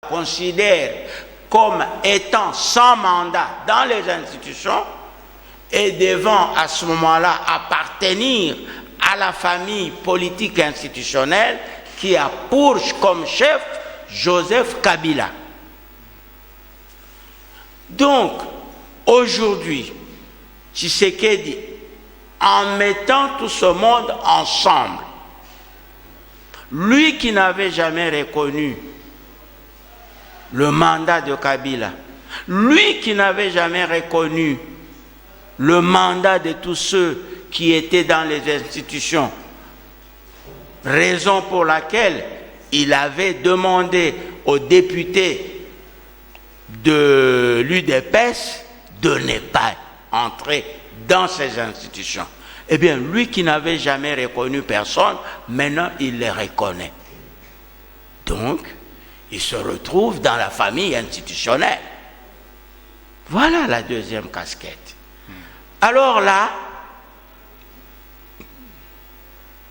considère comme étant sans mandat dans les institutions et devant à ce moment-là appartenir à la famille politique institutionnelle qui a pour comme chef Joseph Kabila. Donc, aujourd'hui, Tshisekedi, en mettant tout ce monde ensemble, lui qui n'avait jamais reconnu le mandat de Kabila, lui qui n'avait jamais reconnu le mandat de tous ceux qui étaient dans les institutions, raison pour laquelle il avait demandé aux députés de l'UDPS de ne pas entrer dans ces institutions. Eh bien, lui qui n'avait jamais reconnu personne, maintenant il les reconnaît. Donc, il se retrouve dans la famille institutionnelle. Voilà la deuxième casquette. Alors là,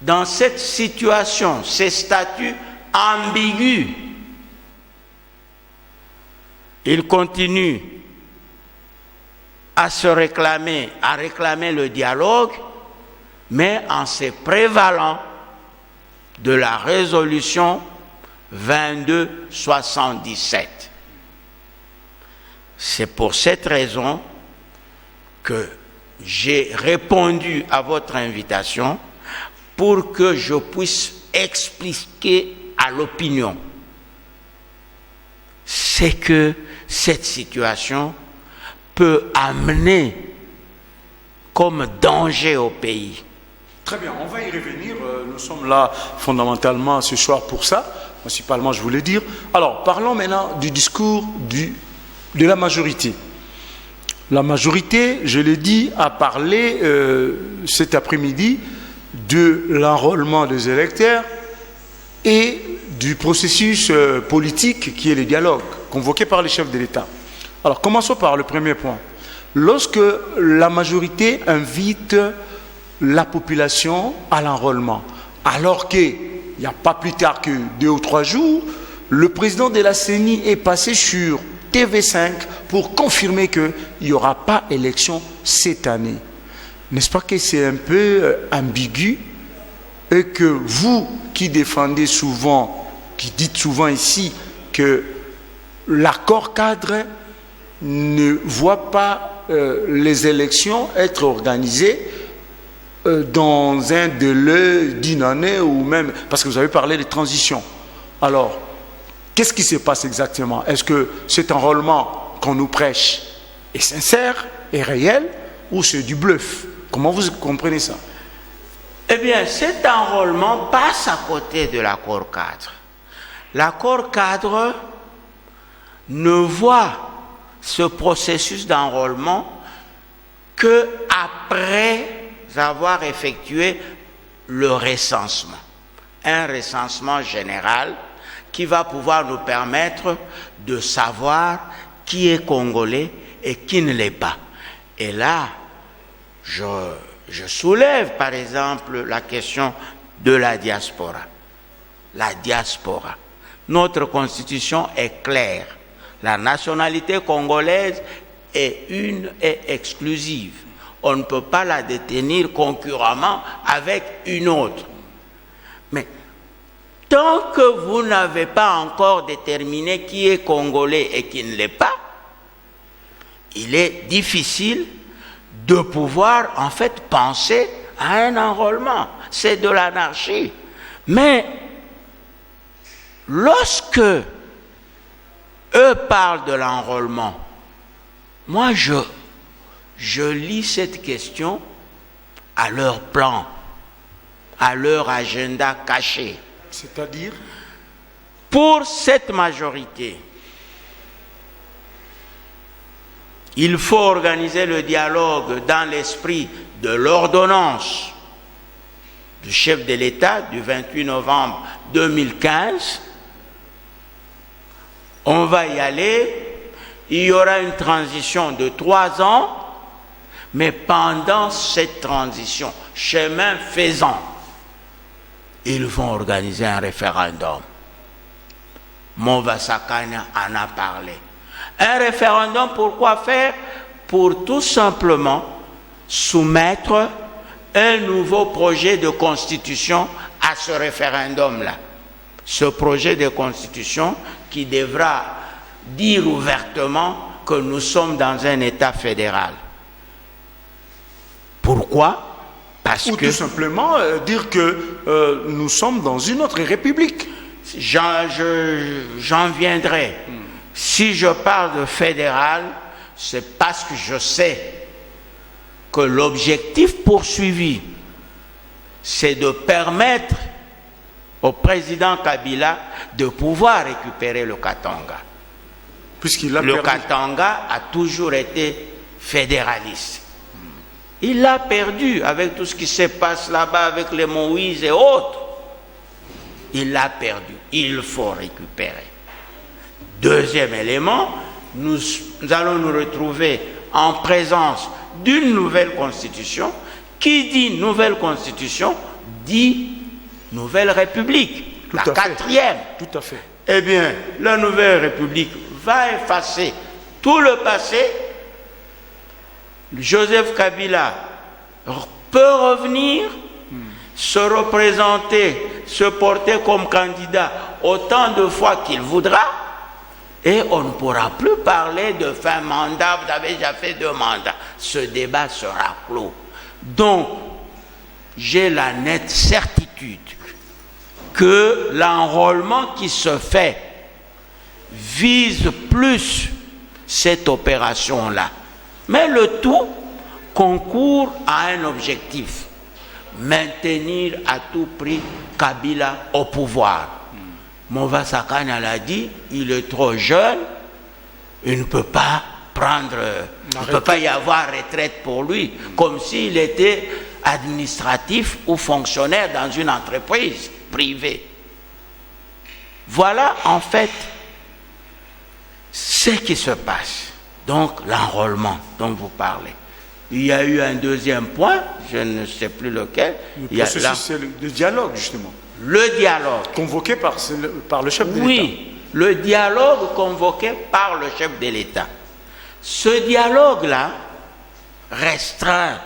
dans cette situation, ces statuts ambigus, il continue à se réclamer, à réclamer le dialogue, mais en se prévalant de la résolution 2277. C'est pour cette raison que j'ai répondu à votre invitation pour que je puisse expliquer à l'opinion ce que cette situation peut amener comme danger au pays. Très bien, on va y revenir. Nous sommes là fondamentalement ce soir pour ça, principalement je voulais dire. Alors, parlons maintenant du discours de la majorité. La majorité, je l'ai dit, a parlé cet après-midi de l'enrôlement des électeurs et du processus politique qui est le dialogue, convoqué par les chefs de l'État. Alors, commençons par le premier point. Lorsque la majorité invite la population à l'enrôlement, alors qu'il n'y a pas plus tard que 2 ou 3 jours, le président de la CENI est passé sur TV5 pour confirmer qu'il n'y aura pas élection cette année. N'est-ce pas que c'est un peu ambigu et que vous qui défendez souvent, qui dites souvent ici que l'accord cadre ne voit pas les élections être organisées dans un délai d'une année ou même, parce que vous avez parlé de transition. Alors, qu'est-ce qui se passe exactement? Est-ce que cet enrôlement qu'on nous prêche est sincère, est réel, ou c'est du bluff? Comment vous comprenez ça? Eh bien, cet enrôlement passe à côté de l'accord cadre. L'accord cadre ne voit ce processus d'enrôlement qu'après avoir effectué le recensement. Un recensement général qui va pouvoir nous permettre de savoir qui est congolais et qui ne l'est pas. Et là, je soulève par exemple la question de la diaspora. La diaspora. Notre constitution est claire. La nationalité congolaise est une et exclusive. On ne peut pas la détenir concurremment avec une autre. Mais tant que vous n'avez pas encore déterminé qui est congolais et qui ne l'est pas, il est difficile de pouvoir en fait penser à un enrôlement. C'est de l'anarchie. Mais lorsque eux parlent de l'enrôlement, moi je lis cette question à leur plan, à leur agenda caché. C'est-à-dire? Pour cette majorité, il faut organiser le dialogue dans l'esprit de l'ordonnance du chef de l'État du 28 novembre 2015. On va y aller, il y aura une transition de 3 ans, mais pendant cette transition, chemin faisant, ils vont organiser un référendum. Mova Sakanya en a parlé. Un référendum, pourquoi faire? Pour tout simplement soumettre un nouveau projet de constitution à ce référendum-là. Ce projet de constitution qui devra dire ouvertement que nous sommes dans un État fédéral. Pourquoi? Parce Ou que... tout simplement dire que nous sommes dans une autre république. J'en viendrai. Si je parle de fédéral, c'est parce que je sais que l'objectif poursuivi, c'est de permettre au président Kabila de pouvoir récupérer le Katanga. Puisqu'il a le perdu. Katanga a toujours été fédéraliste. Il l'a perdu avec tout ce qui se passe là-bas avec les Moïse et autres. Il l'a perdu. Il faut récupérer. Deuxième élément, nous allons nous retrouver en présence d'une nouvelle constitution. Qui dit nouvelle constitution dit nouvelle république, Tout la à fait. quatrième. Tout à fait. Eh bien, la nouvelle république va effacer tout le passé. Joseph Kabila peut revenir, se représenter, se porter comme candidat autant de fois qu'il voudra, et on ne pourra plus parler de fin mandat, vous avez déjà fait 2 mandats. Ce débat sera clos. Donc, j'ai la nette certitude que l'enrôlement qui se fait vise plus cette opération-là. Mais le tout concourt à un objectif: maintenir à tout prix Kabila au pouvoir. Mova Sakanya l'a dit, il est trop jeune, il ne peut pas prendre, il ne peut pas y avoir retraite pour lui, comme s'il était administratif ou fonctionnaire dans une entreprise privée. Voilà en fait ce qui se passe. Donc l'enrôlement dont vous parlez. Il y a eu un deuxième point, je ne sais plus lequel. C'est le dialogue justement. Le dialogue. Convoqué par le chef de l'État. Oui, le dialogue convoqué par le chef de l'État. Ce dialogue-là, restreint,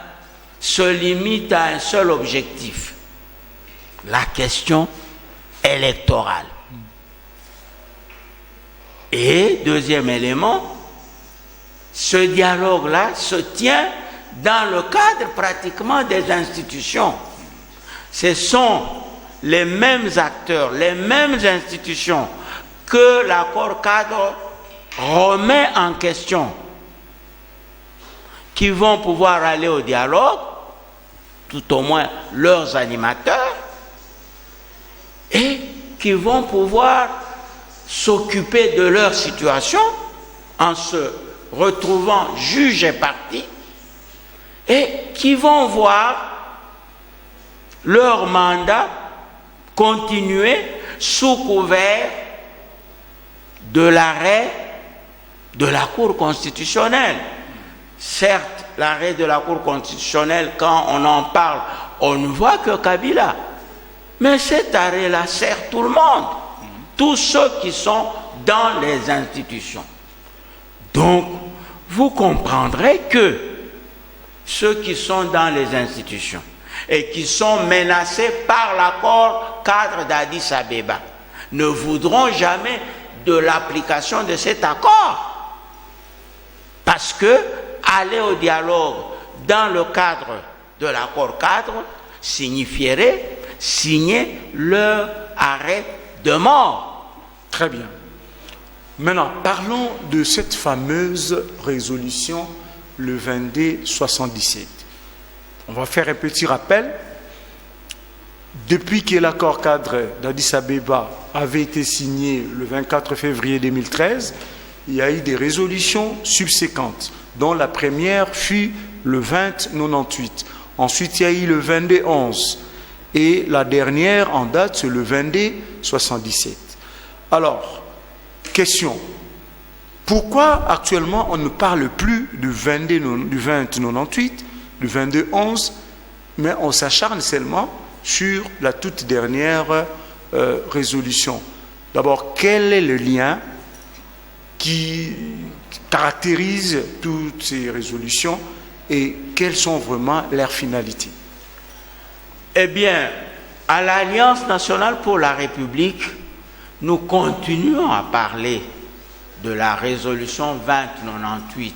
se limite à un seul objectif: la question électorale. Et deuxième élément, ce dialogue-là se tient dans le cadre pratiquement des institutions. Ce sont les mêmes acteurs, les mêmes institutions que l'accord cadre remet en question, qui vont pouvoir aller au dialogue, tout au moins leurs animateurs, et qui vont pouvoir s'occuper de leur situation en se retrouvant juges et partis, et qui vont voir leur mandat continuer sous couvert de l'arrêt de la Cour constitutionnelle. Certes, l'arrêt de la Cour constitutionnelle, quand on en parle, on ne voit que Kabila. Mais cet arrêt-là sert tout le monde, tous ceux qui sont dans les institutions. Donc, vous comprendrez que ceux qui sont dans les institutions et qui sont menacés par l'accord cadre d'Addis Abeba ne voudront jamais de l'application de cet accord. Parce que aller au dialogue dans le cadre de l'accord cadre signifierait signer leur arrêt de mort. Très bien. Maintenant, parlons de cette fameuse résolution le 22-77. On va faire un petit rappel. Depuis que l'accord cadre d'Addis Abeba avait été signé le 24 février 2013, il y a eu des résolutions subséquentes, dont la première fut le 20-98. Ensuite, il y a eu le 22-11. Et la dernière en date, c'est le 22-77. Alors, question. Pourquoi actuellement on ne parle plus du 20-98, du 22-11, mais on s'acharne seulement sur la toute dernière résolution, D'abord, quel est le lien qui caractérise toutes ces résolutions et quelles sont vraiment leurs finalités? Eh bien, à l'Alliance nationale pour la République, nous continuons à parler de la résolution 2098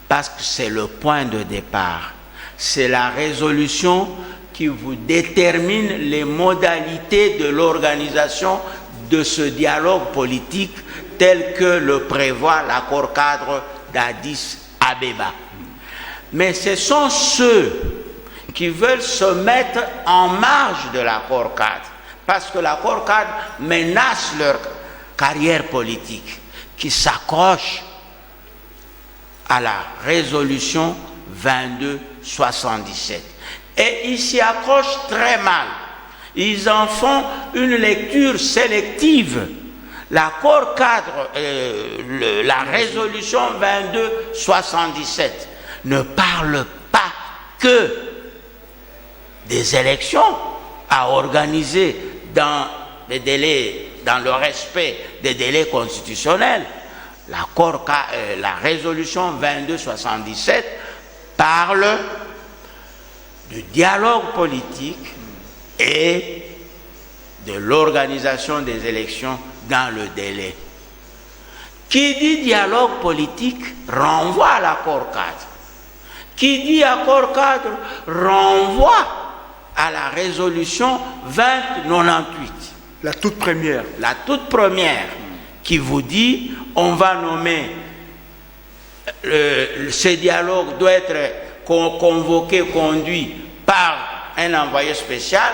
parce que c'est le point de départ. C'est la résolution qui vous détermine les modalités de l'organisation de ce dialogue politique tel que le prévoit l'accord cadre d'Addis Abeba. Mais ce sont ceux qui veulent se mettre en marge de l'accord cadre, parce que l'accord cadre menace leur carrière politique, qui s'accrochent à la résolution 2277. Et ils s'y accrochent très mal. Ils en font une lecture sélective. L'accord cadre, la résolution 2277 ne parle pas que des élections à organiser dans les délais, dans le respect des délais constitutionnels. La résolution 2277 parle du dialogue politique et de l'organisation des élections dans le délai. Qui dit dialogue politique renvoie à l'accord cadre. Qui dit accord cadre renvoie à la résolution 2098. La toute première. La toute première qui vous dit on va nommer, ce dialogue doit être convoqué, conduit par un envoyé spécial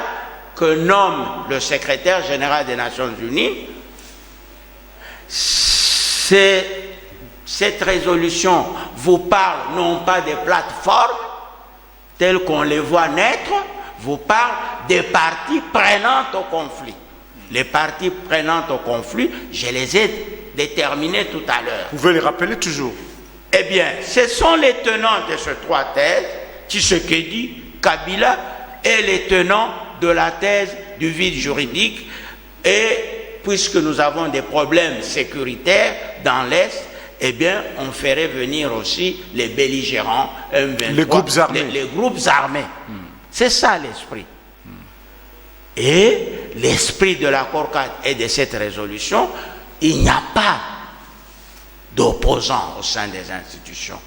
que nomme le secrétaire général des Nations Unies. Cette résolution vous parle non pas des plateformes telles qu'on les voit naître, vous parle des parties prenantes au conflit. Les parties prenantes au conflit, je les ai déterminées tout à l'heure. Vous pouvez les rappeler toujours? Eh bien, ce sont les tenants de ces trois thèses, Tshisekedi, Kabila, et les tenants de la thèse du vide juridique. Et puisque nous avons des problèmes sécuritaires dans l'Est, eh bien, on ferait venir aussi les belligérants, M23, les groupes armés. Les groupes armés. C'est ça l'esprit. Et l'esprit de l'accord cadre et de cette résolution, il n'y a pas d'opposants au sein des institutions.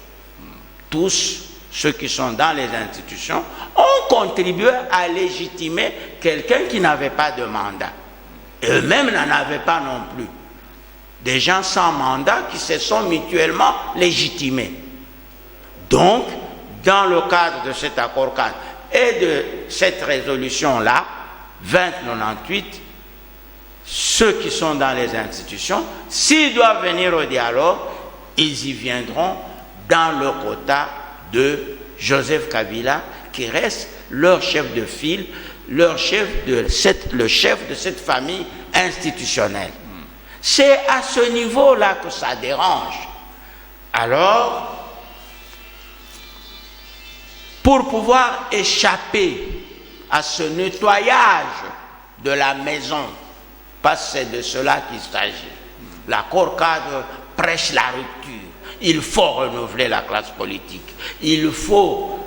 Tous ceux qui sont dans les institutions ont contribué à légitimer quelqu'un qui n'avait pas de mandat. Eux-mêmes n'en avaient pas non plus. Des gens sans mandat qui se sont mutuellement légitimés. Donc, dans le cadre de cet accord cadre et de cette résolution-là, 2098, ceux qui sont dans les institutions, s'ils doivent venir au dialogue, ils y viendront dans le quota de Joseph Kabila, qui reste leur chef de file, le chef de cette famille institutionnelle. C'est à ce niveau-là que ça dérange. Alors, pour pouvoir échapper à ce nettoyage de la maison, parce que c'est de cela qu'il s'agit, l'accord cadre prêche la rupture. Il faut renouveler la classe politique. Il faut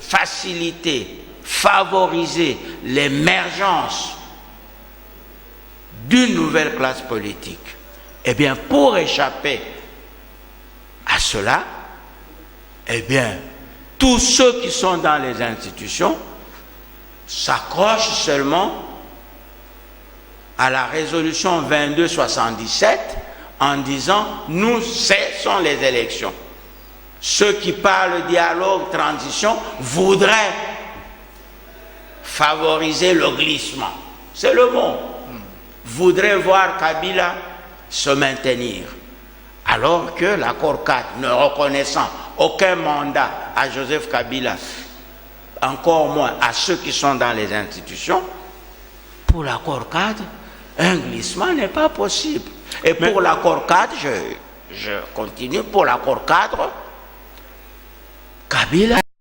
faciliter, favoriser l'émergence d'une nouvelle classe politique. Eh bien, pour échapper à cela, eh bien, tous ceux qui sont dans les institutions s'accrochent seulement à la résolution 2277 en disant « nous cessons les élections ». Ceux qui parlent dialogue, transition, voudraient favoriser le glissement. C'est le mot. Voudraient voir Kabila se maintenir. Alors que l'accord 4, ne reconnaissant aucun mandat à Joseph Kabila, encore moins à ceux qui sont dans les institutions, pour l'accord 4, un glissement n'est pas possible. Et pour l'accord 4, je continue, pour l'accord 4, Kabila